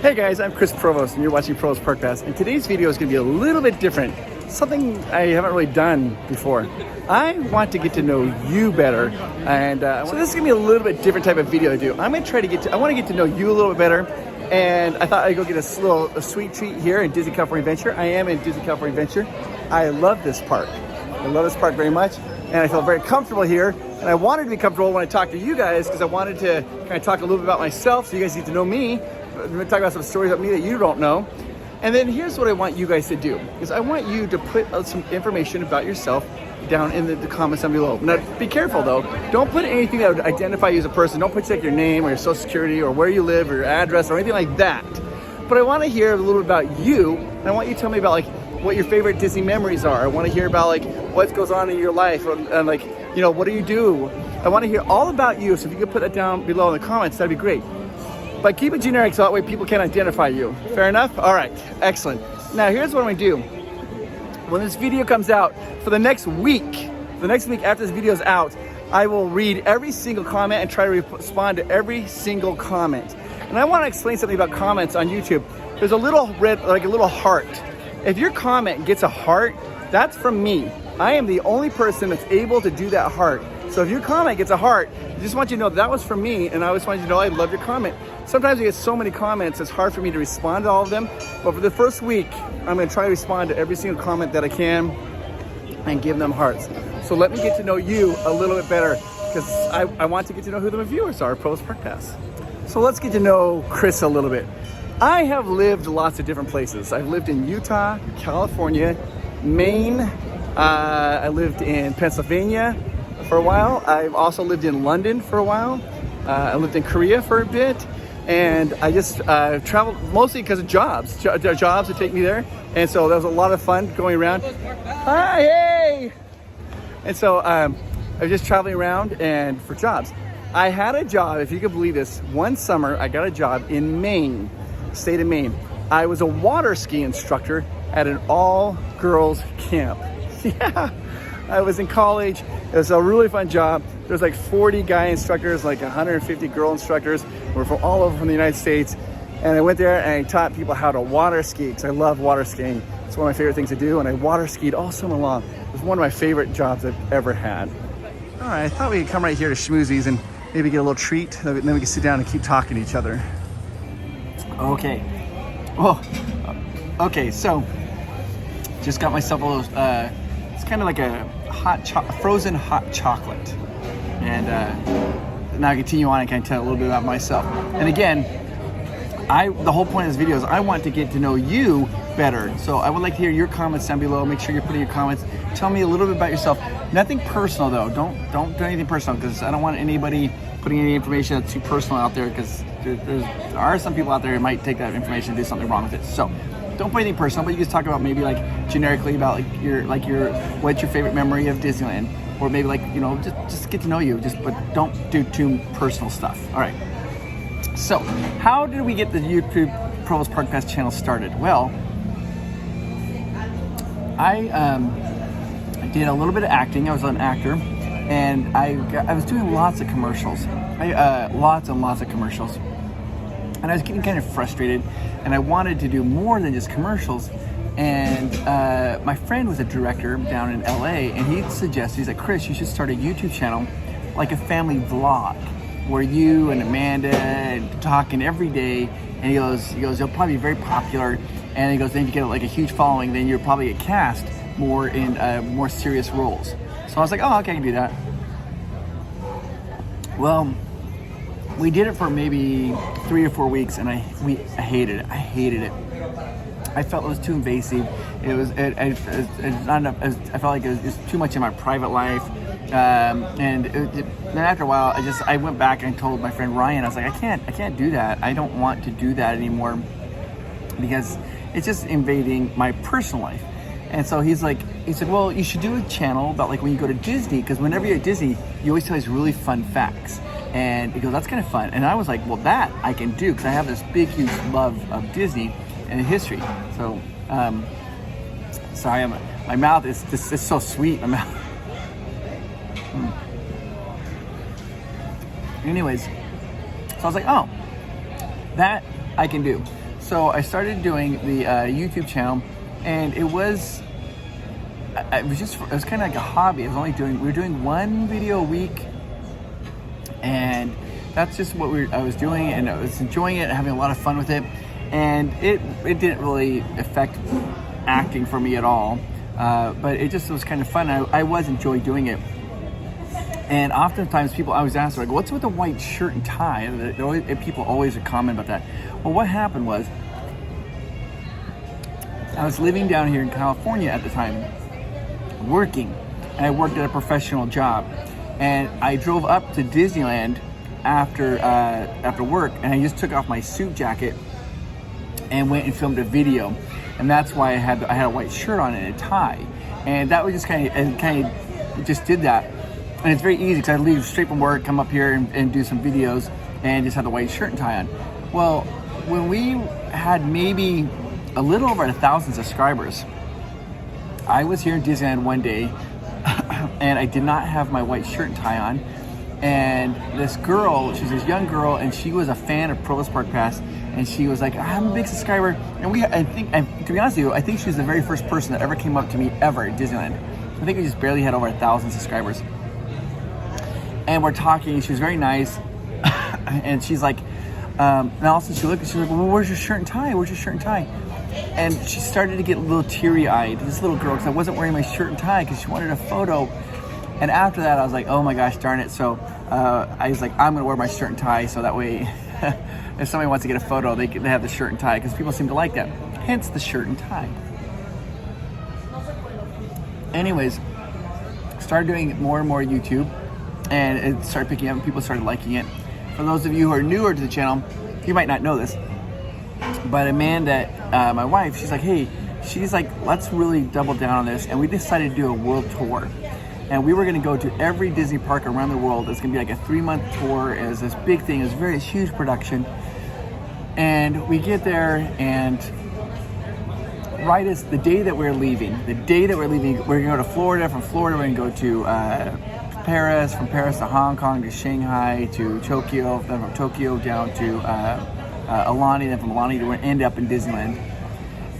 Hey guys, I'm Chris Provost and you're watching Provost Park Pass, and today's video is going to be a little bit different. Something I haven't really done before. I want to get to know you better, and so this is going to be a little bit different type of video to do. I want to get to know you a little bit better, and I thought I'd go get a sweet treat here in Disney California Adventure. I am in Disney California Adventure. I love this park. I love this park very much, and I feel very comfortable here. And I wanted to be comfortable when I talk to you guys because I wanted to kind of talk a little bit about myself so you guys get to know me. I'm going to talk about some stories about me that you don't know. And then here's what I want you guys to do, is I want you to put some information about yourself down in the comments down below. Now, be careful though. Don't put anything that would identify you as a person. Don't put like your name or your social security or where you live or your address or anything like that. But I want to hear a little bit about you, and I want you to tell me about like what your favorite Disney memories are. I want to hear about like what goes on in your life, and like, you know, what do you do? I want to hear all about you. So if you could put that down below in the comments, that'd be great. But keep it generic so that way people can identify you. Fair enough? All right, excellent. Now here's what I'm gonna do. When this video comes out, for the next week after this video is out, I will read every single comment and try to respond to every single comment. And I wanna explain something about comments on YouTube. There's a little red, like a little heart. If your comment gets a heart, that's from me. I am the only person that's able to do that heart. So if your comment gets a heart, I just want you to know that was from me, and I always want you to know I love your comment. Sometimes you get so many comments, it's hard for me to respond to all of them. But for the first week, I'm gonna try to respond to every single comment that I can and give them hearts. So let me get to know you a little bit better, because I want to get to know who the viewers are, Provost Park Pass. So let's get to know Chris a little bit. I have lived lots of different places. I've lived in Utah, California, Maine. I lived in Pennsylvania for a while. I've also lived in London for a while. I lived in Korea for a bit, and I just traveled mostly because of jobs. Jobs would take me there, and so that was a lot of fun going around. Hi, hey! And so I was just traveling around and for jobs. I had a job, if you could believe this, one summer I got a job in Maine, state of Maine. I was a water ski instructor at an all-girls camp. Yeah. I was in college. It was a really fun job. There's like 40 guy instructors, like 150 girl instructors. We're from all over from the United States. And I went there and I taught people how to water ski, because I love water skiing. It's one of my favorite things to do. And I water skied all summer long. It was one of my favorite jobs I've ever had. All right, I thought we could come right here to Schmoozies and maybe get a little treat. Then we can sit down and keep talking to each other. Okay. Well, okay, so just got myself a little, it's kind of like a frozen hot chocolate. And now I continue on and kind of tell a little bit about myself. And again, the whole point of this video is I want to get to know you better. So I would like to hear your comments down below. Make sure you're putting your comments. Tell me a little bit about yourself. Nothing personal though. Don't do anything personal, because I don't want anybody putting any information that's too personal out there, because there are some people out there who might take that information and do something wrong with it. So don't put anything personal, but you just talk about maybe like generically about like your what's your favorite memory of Disneyland, or maybe like, you know, just get to know you, but don't do too personal stuff. All right. So how did we get the YouTube Provost Park Pass channel started? Well, I did a little bit of acting. I was an actor, and I was doing lots of commercials. Lots and lots of commercials. And I was getting kind of frustrated, and I wanted to do more than just commercials. And my friend was a director down in LA, and he suggested, he's like, Chris, you should start a YouTube channel, like a family vlog, where you and Amanda and talking every day. And he goes, you'll probably be very popular. And he goes, then if you get like a huge following, then you'll probably get cast more in more serious roles. So I was like, oh, okay, I can do that. Well, we did it for maybe 3 or 4 weeks, and I hated it. I hated it. I felt it was too invasive. It was not enough. I felt like it was too much in my private life. And then after a while, I went back and told my friend Ryan. I was like, I can't do that. I don't want to do that anymore, because it's just invading my personal life. And so he said, well, you should do a channel about like when you go to Disney, because whenever you're at Disney, you always tell these really fun facts. And he goes, that's kind of fun. And I was like, well, that I can do, because I have this big, huge love of Disney and the history. So, sorry, my mouth is so sweet. My mouth. Anyways, so I was like, oh, that I can do. So I started doing the YouTube channel, and it was kind of like a hobby. We were doing one video a week, and that's just what I was doing, and I was enjoying it, having a lot of fun with it, and it didn't really affect acting for me at all, but it just was kind of fun. I was enjoying doing it. And oftentimes people always ask, like, what's with the white shirt and tie? And people always comment about that. Well, what happened was, I was living down here in California at the time, working, and I worked at a professional job. And I drove up to Disneyland after work, and I just took off my suit jacket and went and filmed a video. And that's why I had a white shirt on and a tie. And that was just kind of just did that. And it's very easy because I leave straight from work, come up here and do some videos, and just have the white shirt and tie on. Well, when we had maybe a little over 1,000 subscribers, I was here in Disneyland one day, and I did not have my white shirt and tie on. And this girl, she's this young girl, and she was a fan of Provost Park Pass, and she was like, I'm a big subscriber. And to be honest with you, I think she was the very first person that ever came up to me ever at Disneyland. I think we just barely had over 1,000 subscribers. And we're talking, she was very nice, and she's like, and all of a sudden she looked, and she was like, well, where's your shirt and tie? Where's your shirt and tie? And she started to get a little teary-eyed, this little girl, because I wasn't wearing my shirt and tie because she wanted a photo. And after that, I was like, oh my gosh, darn it. So I was like, I'm going to wear my shirt and tie, so that way if somebody wants to get a photo, they have the shirt and tie, because people seem to like that. Hence the shirt and tie. Anyways, started doing more and more YouTube, and it started picking up, and people started liking it. For those of you who are newer to the channel, you might not know this, but Amanda, my wife, she's like, let's really double down on this. And we decided to do a world tour. And we were going to go to every Disney park around the world. It's going to be like a 3-month tour. It was this big thing. It was a huge production. And we get there, and right as the day that we're leaving, we're going to go to Florida. From Florida, we're going to go to Paris, from Paris to Hong Kong, to Shanghai, to Tokyo, then from Tokyo down to Alani, then from Alani to end up in Disneyland.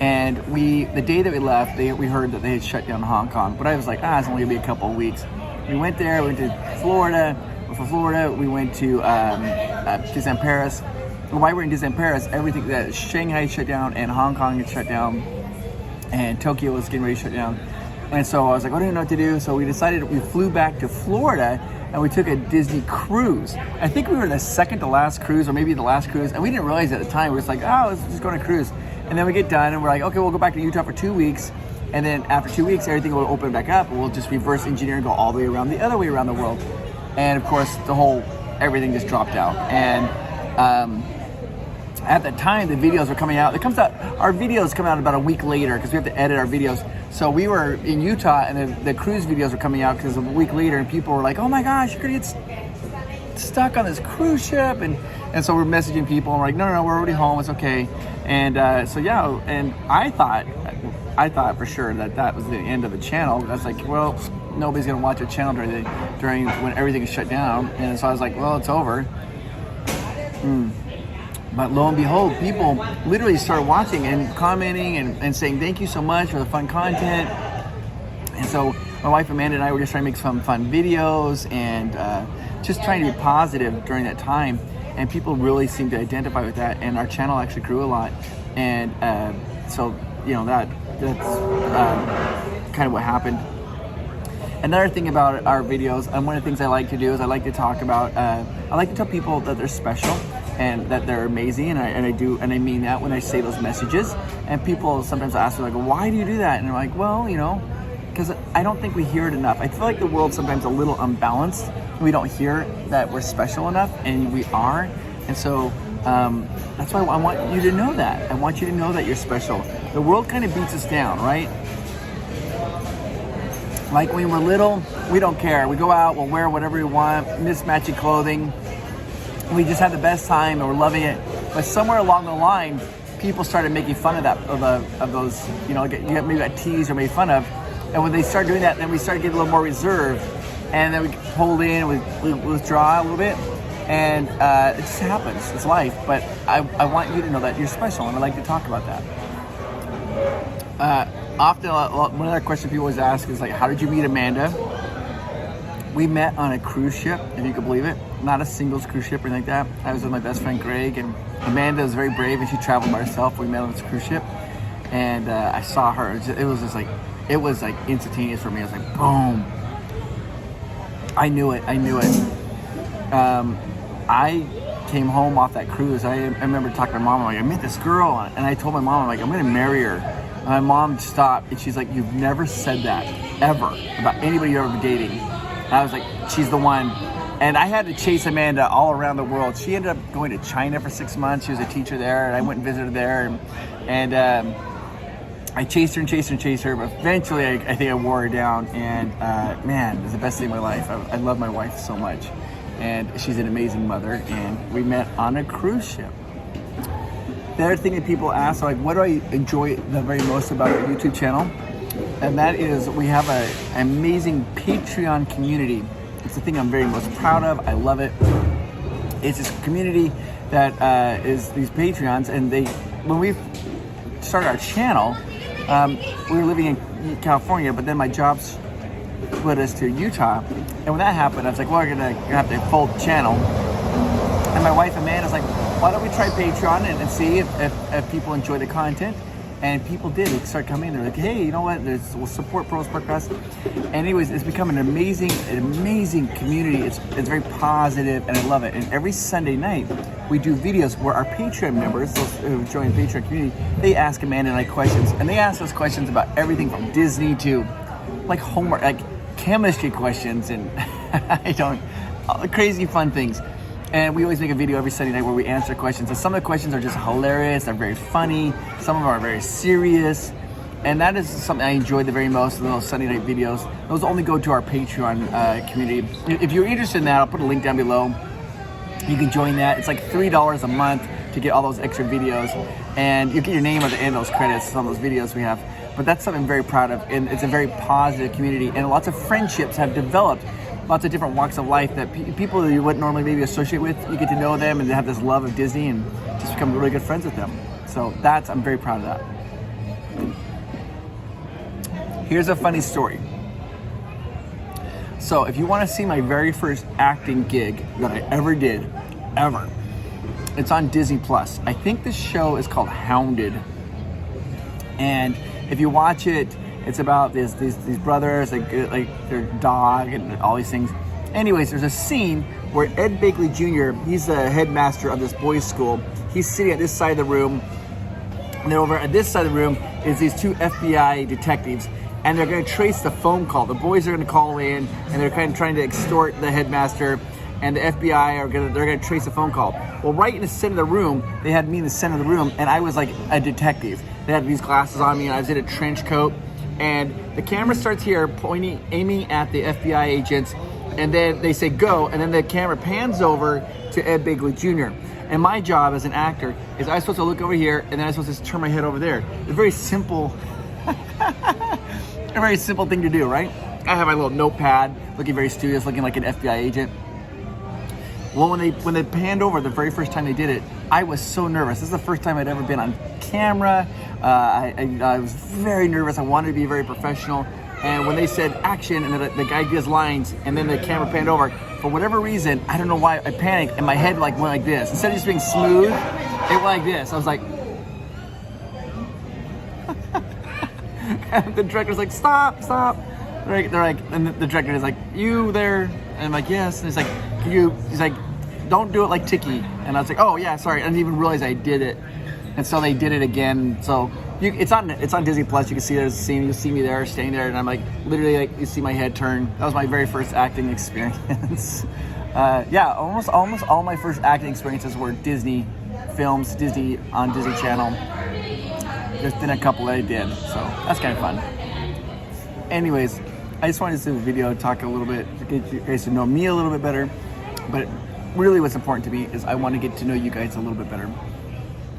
And the day that we left, we heard that they had shut down Hong Kong, but I was like, it's only gonna be a couple of weeks. We went there, we went to Florida. From Florida, we went to Disneyland Paris. And while we were in Disneyland Paris, everything that Shanghai shut down, and Hong Kong had shut down, and Tokyo was getting ready to shut down. And so I was like, I didn't know what to do. So we decided, we flew back to Florida, and we took a Disney cruise. I think we were the second to last cruise, or maybe the last cruise, and we didn't realize at the time. We were just like, let's just go on a cruise. And then we get done, and we're like, okay, we'll go back to Utah for 2 weeks, and then after 2 weeks, everything will open back up, and we'll just reverse engineer and go all the way around, the other way around the world. And of course, everything just dropped out. And at the time, the videos were coming out. Our videos come out about a week later, because we have to edit our videos. So we were in Utah, and the cruise videos were coming out because a week later, and people were like, oh my gosh, you're gonna get stuck on this cruise ship. And so we're messaging people, and we're like, no, we're already home, it's okay. And so yeah, and I thought for sure that was the end of the channel. I was like, well, nobody's gonna watch a channel during when everything is shut down. And so I was like, well, it's over. But lo and behold, people literally started watching and commenting and saying thank you so much for the fun content. And so my wife Amanda and I were just trying to make some fun videos, and just trying to be positive during that time. And people really seemed to identify with that, and our channel actually grew a lot. And so, that's kind of what happened. Another thing about our videos, and one of the things I like to do is I like to talk about, I like to tell people that they're special and that they're amazing, and I mean that when I say those messages. And people sometimes ask me, like, why do you do that? And I'm like, well, because I don't think we hear it enough. I feel like the world's sometimes a little unbalanced. We don't hear that we're special enough, and we are. And so that's why I want you to know that. I want you to know that you're special. The world kind of beats us down, right? Like when we're little, we don't care. We go out, we'll wear whatever we want, mismatching clothing. We just have the best time, and we're loving it. But somewhere along the line, people started making fun of that, of those, maybe got teased or made fun of. And when they start doing that, then we start getting a little more reserved. And then we hold in, we withdraw a little bit. And it just happens. It's life. But I want you to know that you're special, and I like to talk about that. Often, one other question people always ask is like, how did you meet Amanda? We met on a cruise ship, if you could believe it. Not a singles cruise ship or anything like that. I was with my best friend Greg, and Amanda was very brave, and she traveled by herself. We met on this cruise ship, and I saw her. It was like instantaneous for me. I was like, boom. I knew it. I came home off that cruise. I remember talking to my mom. I'm like, I met this girl, and I told my mom, I'm like, I'm gonna marry her. And my mom stopped, and she's like, you've never said that ever about anybody you've ever been dating. And I was like, she's the one. And I had to chase Amanda all around the world. She ended up going to China for 6 months. She was a teacher there, and I went and visited her there. And I chased her, but eventually I think I wore her down. And man, it was the best day of my life. I love my wife so much. And she's an amazing mother. And we met on a cruise ship. The other thing that people ask, like, what do I enjoy the very most about our YouTube channel? And that is, we have an amazing Patreon community. It's the thing I'm very most proud of. I love it. It's this community that is these Patreons, and when we started our channel, we were living in California, but then my job split us to Utah. And when that happened, I was like, well, we're gonna have to fold the channel. And my wife Amanda's like, why don't we try Patreon and see if people enjoy the content? And people did. They started coming in. They're like, hey, you know what? We'll support Provost Park Pass. And anyways, it's become an amazing community. It's very positive, and I love it. And every Sunday night, we do videos where our Patreon members, those who join the Patreon community, they ask Amanda and I questions. And they ask us questions about everything from Disney to like homework, like chemistry questions, and all the crazy fun things. And we always make a video every Sunday night where we answer questions. And some of the questions are just hilarious. They're very funny. Some of them are very serious. And that is something I enjoy the very most, those Sunday night videos. Those only go to our Patreon community. If you're interested in that, I'll put a link down below. You can join that. It's like $3 a month to get all those extra videos. And you get your name at the end of those credits, some of those videos we have. But that's something I'm very proud of. And it's a very positive community. And lots of friendships have developed. Lots of different walks of life that people that you wouldn't normally maybe associate with, you get to know them and they have this love of Disney and just become really good friends with them. So I'm very proud of that. Here's a funny story. So if you want to see my very first acting gig that I ever did, it's on Disney Plus. I think this show is called Hounded. And if you watch it, it's about these brothers, like their dog and all these things. Anyways, there's a scene where Ed Begley Jr., he's the headmaster of this boys' school. He's sitting at this side of the room, and then over at this side of the room is these two FBI detectives, and they're going to trace the phone call. The boys are going to call in, and they're kind of trying to extort the headmaster, and the FBI they're going to trace the phone call. Well, right in the center of the room, they had me in the center of the room, and I was like a detective. They had these glasses on me, and I was in a trench coat. And the camera starts here, aiming at the FBI agents, and then they say go, and then the camera pans over to Ed Begley Jr. And my job as an actor is I'm supposed to look over here, and then I'm supposed to turn my head over there. It's a very simple, thing to do, right? I have my little notepad, looking very studious, looking like an FBI agent. Well, when they panned over the very first time they did it, I was so nervous. This is the first time I'd ever been on camera. I was very nervous. I wanted to be very professional. And when they said action, and the guy gives lines, and then the camera panned over, for whatever reason, I don't know why, I panicked, and my head like went like this. Instead of just being smooth, it went like this. I was like, and the director's like, stop. They're like, and the director is like, you there? And I'm like, yes. And he's like, don't do it like Tiki. And I was like, oh yeah, sorry. I didn't even realize I did it. And so they did it again. So it's on Disney Plus. You can see there's a scene. You'll see me there, staying there, and I'm like, literally, like, you see my head turn. That was my very first acting experience. Almost all my first acting experiences were Disney films, Disney on Disney Channel. There's been a couple that I did, so that's kind of fun. Anyways, I just wanted to do a video, talk a little bit, to get you guys to know me a little bit better. But really what's important to me is I want to get to know you guys a little bit better.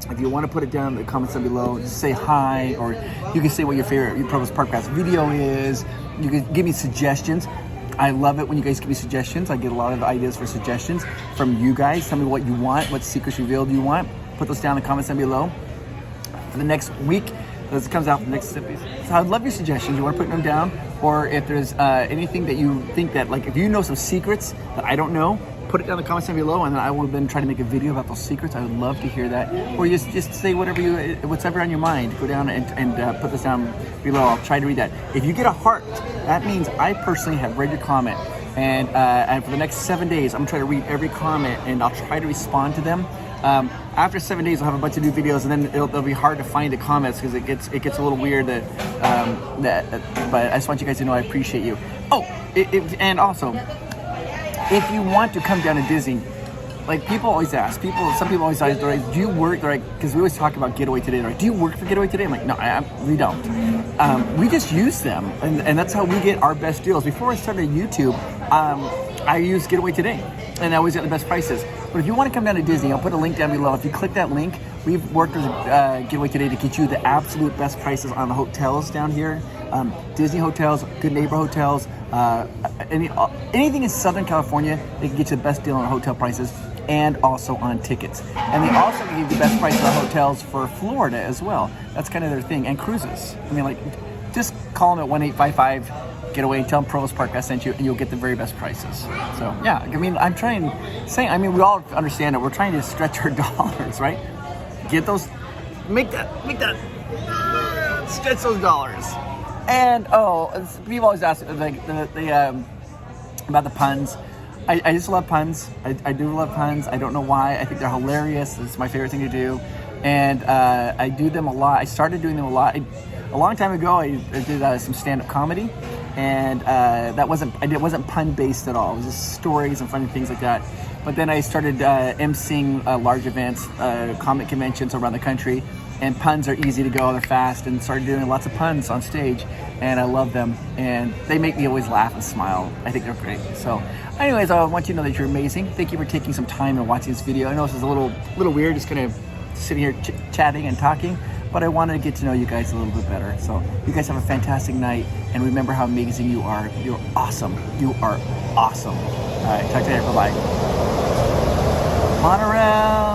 If you want to put it down in the comments down below, just say hi, or you can say what your favorite Provost Park Pass video is. You can give me suggestions. I love it when you guys give me suggestions. I get a lot of ideas for suggestions from you guys. Tell me what you want, what secrets revealed you want. Put those down in the comments down below. For the next week, this comes out for the next episode. So I'd love your suggestions. You want to put them down? Or if there's anything that you think that, like if you know some secrets that I don't know, put it down in the comments down below, and then I will then try to make a video about those secrets. I would love to hear that. Or just say whatever on your mind. Go down and put this down below. I'll try to read that. If you get a heart, that means I personally have read your comment. And for the next 7 days, I'm going to try to read every comment, and I'll try to respond to them. After 7 days, I'll have a bunch of new videos, and then it'll be hard to find the comments because it gets a little weird. But I just want you guys to know I appreciate you. Oh, and also, if you want to come down to Disney, like people always ask, some people always ask, they're like, do you work? They're like, because we always talk about Getaway Today. They're like, do you work for Getaway Today? I'm like, no, we don't. We just use them, and that's how we get our best deals. Before I started YouTube, I used Getaway Today, and I always get the best prices. But if you want to come down to Disney, I'll put a link down below. If you click that link, we've worked with Getaway Today to get you the absolute best prices on the hotels down here. Disney hotels, Good Neighbor hotels, anything in Southern California, they can get you the best deal on hotel prices and also on tickets. And they also give you the best prices on hotels for Florida as well. That's kind of their thing. And cruises. I mean, like, just call them at 1-855 Getaway and tell them Provost Park I sent you, and you'll get the very best prices. So yeah, I mean, we all understand that we're trying to stretch our dollars, right? Get those, make that, stretch those dollars. And people always ask like about the puns. I just love puns. I do love puns. I don't know why. I think they're hilarious. It's my favorite thing to do, and I do them a lot. I started doing them a lot. A long time ago, I did some stand-up comedy, and it wasn't pun-based at all. It was just stories and funny things like that. But then I started emceeing large events, comic conventions around the country, and puns are easy to go, they're fast, and started doing lots of puns on stage, and I love them, and they make me always laugh and smile. I think they're great. So anyways, I want you to know that you're amazing. Thank you for taking some time and watching this video. I know this is a little weird, just kind of sitting here chatting and talking, but I wanted to get to know you guys a little bit better. So you guys have a fantastic night, and remember how amazing you are. You're awesome. You are awesome. All right, talk to you later. Bye-bye. Monorail.